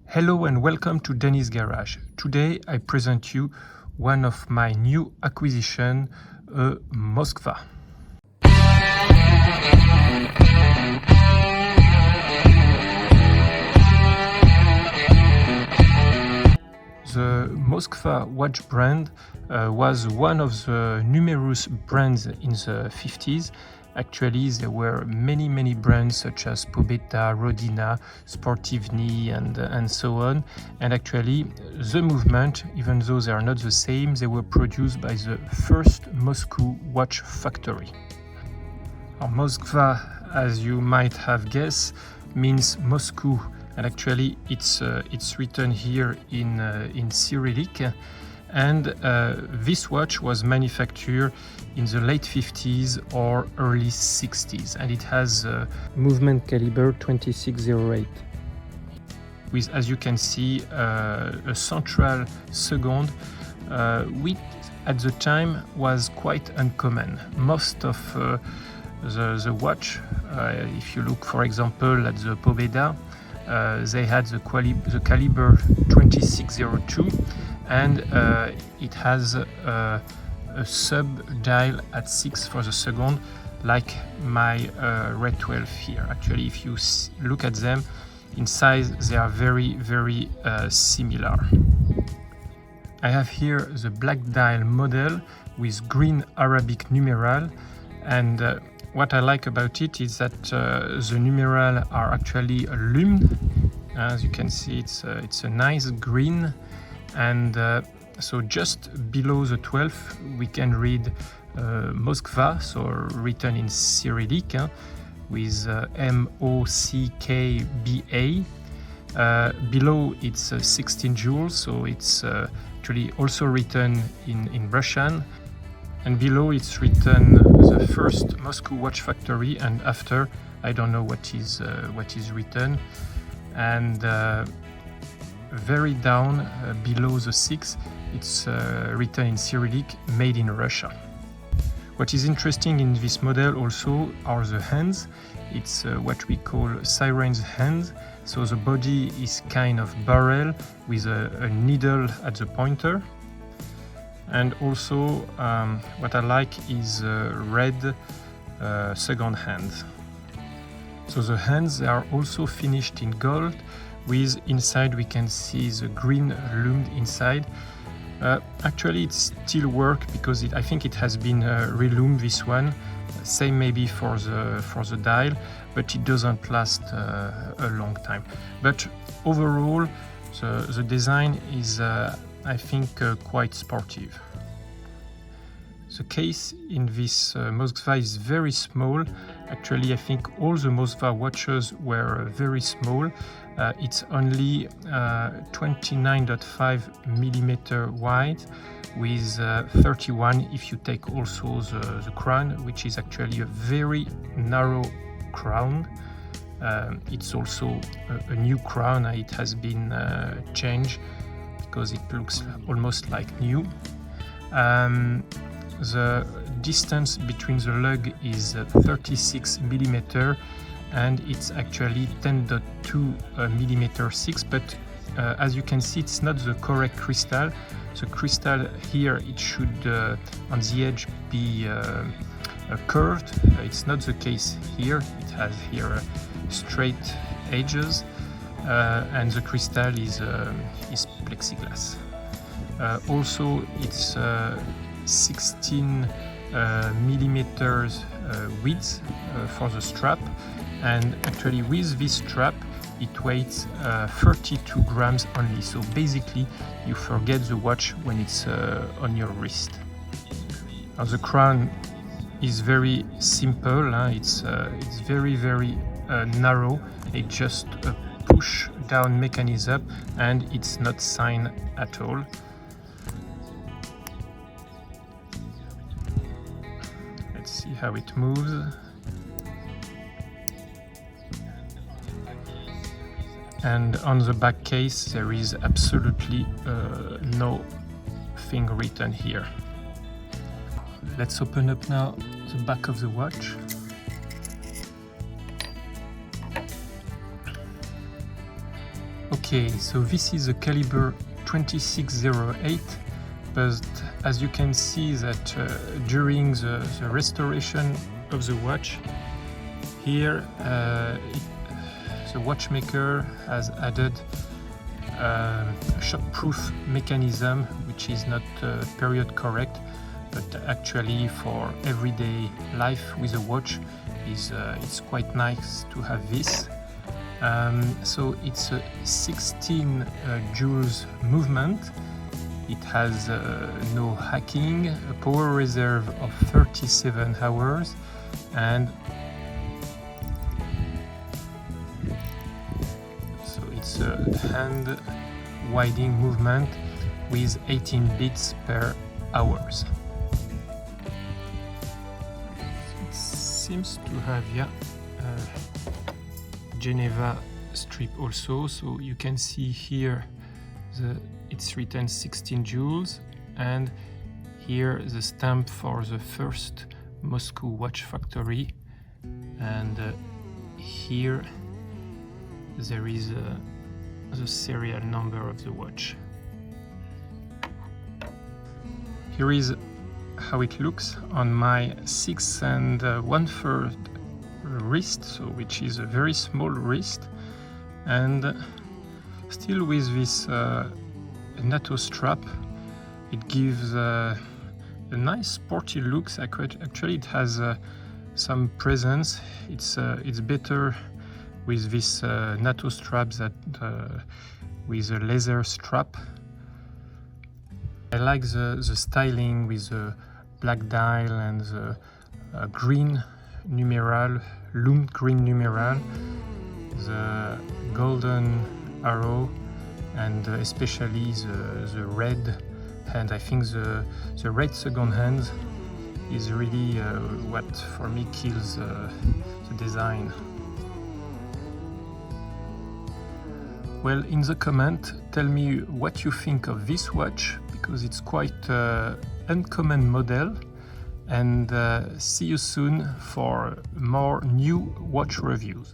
Hello and welcome to Denis Garage. Today I present you one of my new acquisition, a Moskva. The Moskva Watch brand was one of the numerous brands in the 50s. Actually, there were many brands such as Pobeda, Rodina, Sportivny, and so on. And actually, the movement, even though they are not the same, they were produced by the first Moscow watch factory. Our Moskva, as you might have guessed, means Moscow, and actually it's written here in Cyrillic. And this watch was manufactured in the late 50s or early 60s, and it has a movement caliber 2608 with, as you can see, a central second, which at the time was quite uncommon. Most of the watch, if you look for example at the Pobeda, they had the caliber 2602, and it has a sub dial at 6 for the second, like my Red 12 here. Actually, if you look at them in size, they are very similar. I have here the black dial model with green Arabic numeral, and what I like about it is that the numeral are actually lumed. As you can see, it's a nice green, and so just below the 12 we can read Moskva, so written in Cyrillic with M-O-C-K-B-A. Below it's 16 jewels, so it's actually also written in Russian. And below it's written the first Moscow watch factory, and after I don't know what is written. And very down below the 6, it's written in Cyrillic, made in Russia. What is interesting in this model also are the hands. It's what we call siren's hands. So the body is kind of barrel with a needle at the pointer. And also what I like is red second hand. So the hands are also finished in gold, with inside we can see the green loomed inside. Actually it still works because I think it has been reloomed, this one. Same maybe for the dial, but it doesn't last a long time. But overall the design is I think quite sportive. The case in this Moskva is very small. Actually, I think all the Moskva watches were very small. It's only 29.5 millimeter wide, with 31 if you take also the crown, which is actually a very narrow crown. It's also a new crown. It has been changed because it looks almost like new. The distance between the lug is 36 millimeter, and it's actually 10.2 millimeter 6, but as you can see, it's not the correct crystal. The crystal here, it should on the edge be curved. It's not the case here. It has here straight edges, and the crystal is plexiglass. Also, it's 16 millimeters width for the strap, and actually with this strap it weighs 32 grams only. So basically you forget the watch when it's on your wrist. Now the crown is very simple. It's very narrow. It's just a push down mechanism, and it's not signed at all. Let's see how it moves. And on the back case there is absolutely nothing written here. Let's open up now the back of the watch. Okay, so this is a caliber 2608, but as you can see that during the restoration of the watch, here the watchmaker has added a shockproof mechanism, which is not period correct, but actually for everyday life with a watch it's quite nice to have this. So it's a 16 joules movement. It has no hacking, a power reserve of 37 hours, and so it's a hand winding movement with 18 beats per hour. It seems to have Geneva strip also, so you can see here it's written 16 joules, and here the stamp for the first Moscow watch factory, and here there is the serial number of the watch. Here is how it looks on my 6 1/3 wrist, so which is a very small wrist, and still with this NATO strap. It gives a nice sporty looks. Actually it has some presence. It's better with this NATO strap than with a leather strap. I like the styling with the black dial and the green numeral, loomed green numeral, the golden arrow, and especially the red hand. I think the red second hand is really what for me kills the design. Well, in the comment, tell me what you think of this watch, because it's quite uncommon model, and see you soon for more new watch reviews.